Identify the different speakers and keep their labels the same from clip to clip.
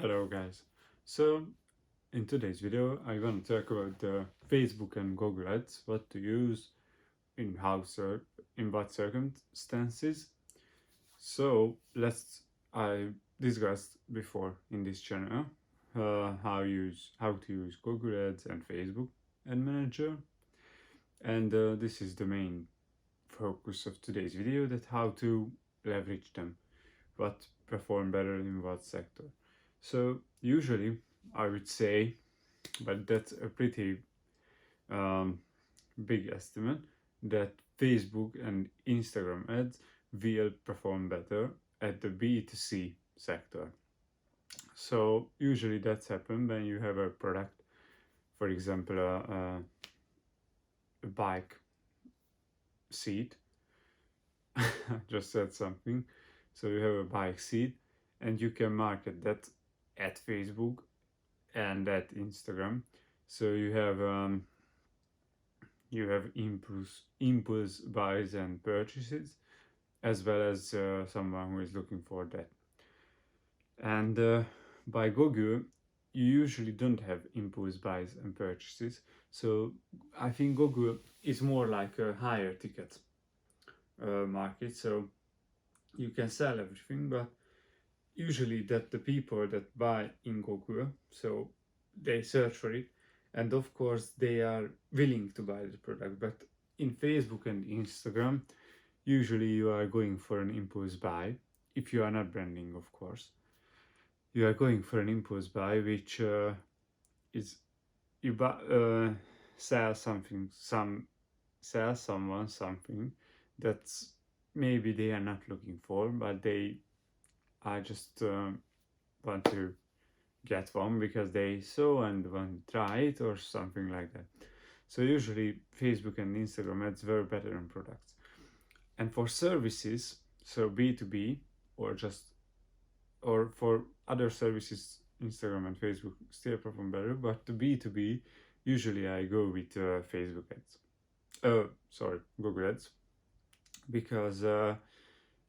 Speaker 1: Hello guys. So in today's video I want to talk about Facebook and Google Ads, what to use, in what circumstances. So I discussed before in this channel how to use Google Ads and Facebook Ad Manager, and this is the main focus of today's video, that how to leverage them, what perform better in what sector. So usually I would say, but that's a pretty um, big estimate, that Facebook and Instagram ads will perform better at the B2C sector. So usually that's happened when you have a product, for example, a bike seat. I just said something. So you have a bike seat, and you can market that at Facebook and at Instagram. So you have impulse buys and purchases, as well as someone who is looking for that. And by Google, you usually don't have impulse buys and purchases. So I think Google is more like a higher ticket market. So you can sell everything, but usually that the people that buy in Google, so they search for it, and of course they are willing to buy the product. But in Facebook and Instagram, usually you are going for an impulse buy. If you are not branding, of course, you are going for an impulse buy, which is you sell someone something that's maybe they are not looking for, but they are just want to get one because they saw and want to try it or something like that. So usually Facebook and Instagram ads were better on products. And for services, so B2B, or just or for other services, Instagram and Facebook still perform better, but the B2B, usually I go with Facebook ads. Google ads, because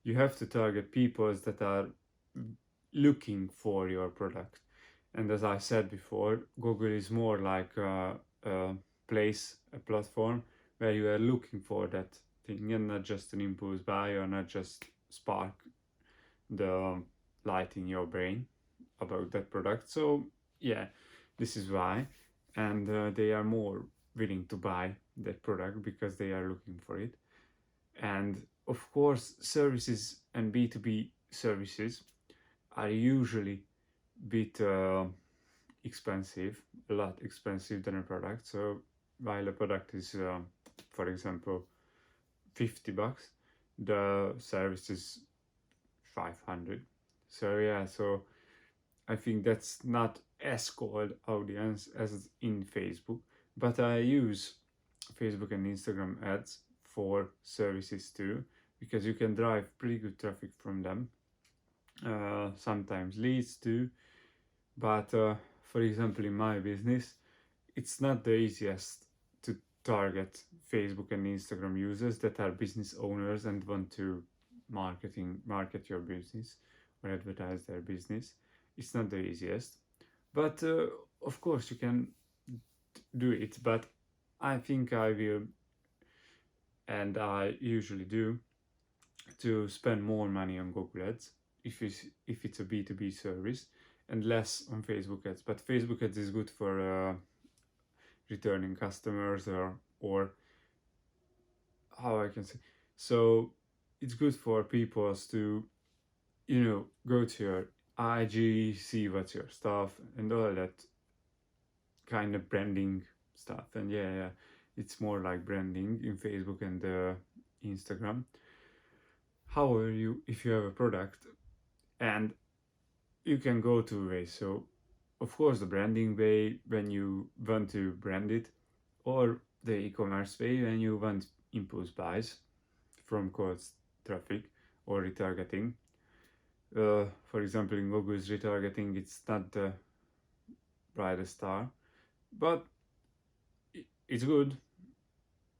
Speaker 1: you have to target people that are looking for your product. And as I said before, Google is more like a a platform where you are looking for that thing, and not just an impulse buy, or not just spark the light in your brain about that product. So yeah, this is why. And they are more willing to buy that product because they are looking for it. And of course, services and B2B services are usually bit expensive, a lot expensive than a product. So while a product is, for example, $50, the service is 500. So yeah, so I think that's not as cold audience as in Facebook, but I use Facebook and Instagram ads for services too, because you can drive pretty good traffic from them. Sometimes leads too, but for example, in my business, it's not the easiest to target Facebook and Instagram users that are business owners and want to market your business or advertise their business. It's not the easiest, but of course you can do it. But I think I will, and I usually do, to spend more money on Google Ads if it's a B2B service, and less on Facebook ads. But Facebook ads is good for returning customers, or how I can say. So it's good for people to, go to your IG, see what's your stuff, and all that kind of branding stuff. And yeah, it's more like branding in Facebook and Instagram. However, if you have a product, and you can go two ways. So of course the branding way, when you want to brand it, or the e-commerce way when you want impulse buys from cold traffic or retargeting. For example, in Google's retargeting, it's not the brightest star, but it's good.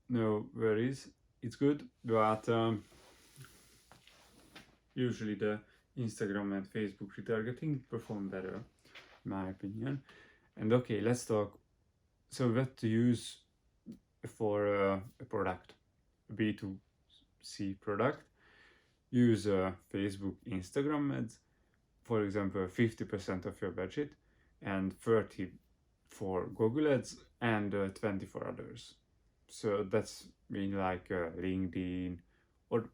Speaker 1: No worries, it's good. But usually the Instagram and Facebook retargeting perform better, in my opinion. And okay, let's talk. So what to use for a product, B2C product? Use Facebook, Instagram ads, for example, 50% of your budget, and 30 for Google ads, and 20 for others. So that's mean like LinkedIn, or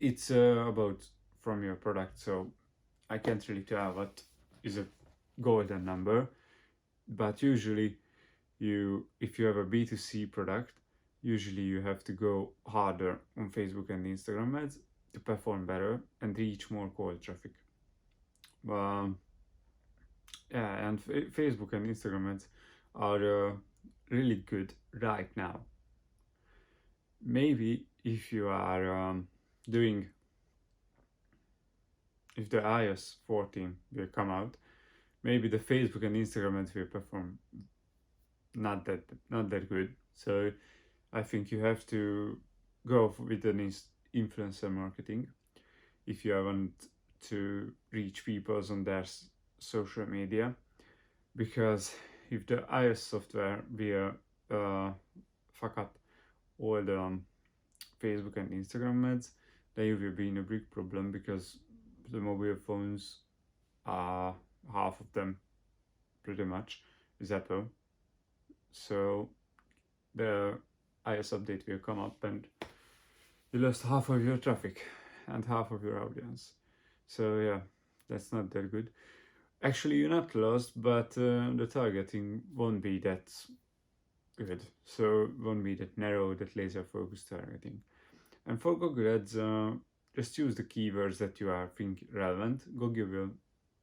Speaker 1: it's about from your product. So I can't really tell what is a golden number, but usually if you have a B2C product, usually you have to go harder on Facebook and Instagram ads to perform better and reach more cold traffic. Um, yeah, and Facebook and Instagram ads are really good right now. Maybe if you are doing, if the iOS 14 will come out, maybe the Facebook and Instagram ads will perform not that good. So I think you have to go with an influencer marketing if you want to reach people on their social media, because if the iOS software will fuck up all the Facebook and Instagram ads, then you will be in a big problem, because the mobile phones are half of them pretty much is Apple. So the iOS update will come up and you lost half of your traffic and half of your audience. So yeah, that's not that good. Actually, you're not lost, but the targeting won't be that good. So won't be that narrow, that laser focused targeting. And for Google Ads, just use the keywords that you are think relevant. Google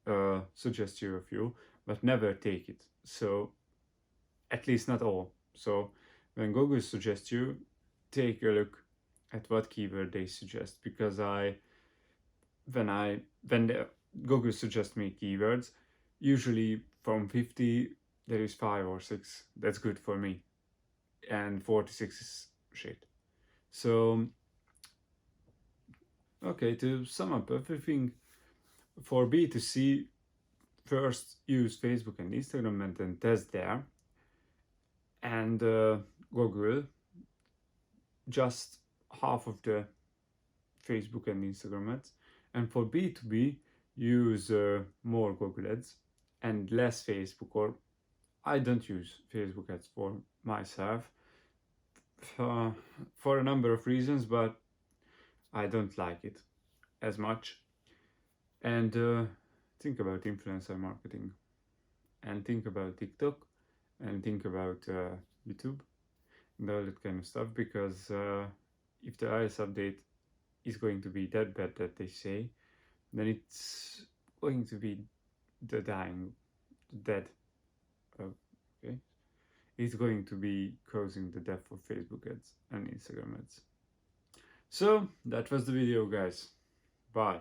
Speaker 1: will suggest you a few, but never take it. So at least not all. So when Google suggests you, take a look at what keyword they suggest, because when Google suggests me keywords, usually from 50 there is 5 or 6 that's good for me, and 46 is shit. So okay, to sum up everything, for B2C, first use Facebook and Instagram and then test there, and Google just half of the Facebook and Instagram ads. And for B2B, use more Google ads and less Facebook, or I don't use Facebook ads for myself for a number of reasons, but I don't like it as much. And think about influencer marketing, and think about TikTok, and think about YouTube and all that kind of stuff, because if the iOS update is going to be that bad that they say, then it's going to be the dead. Okay, it's going to be causing the death of Facebook ads and Instagram ads. So that was the video, guys. Bye.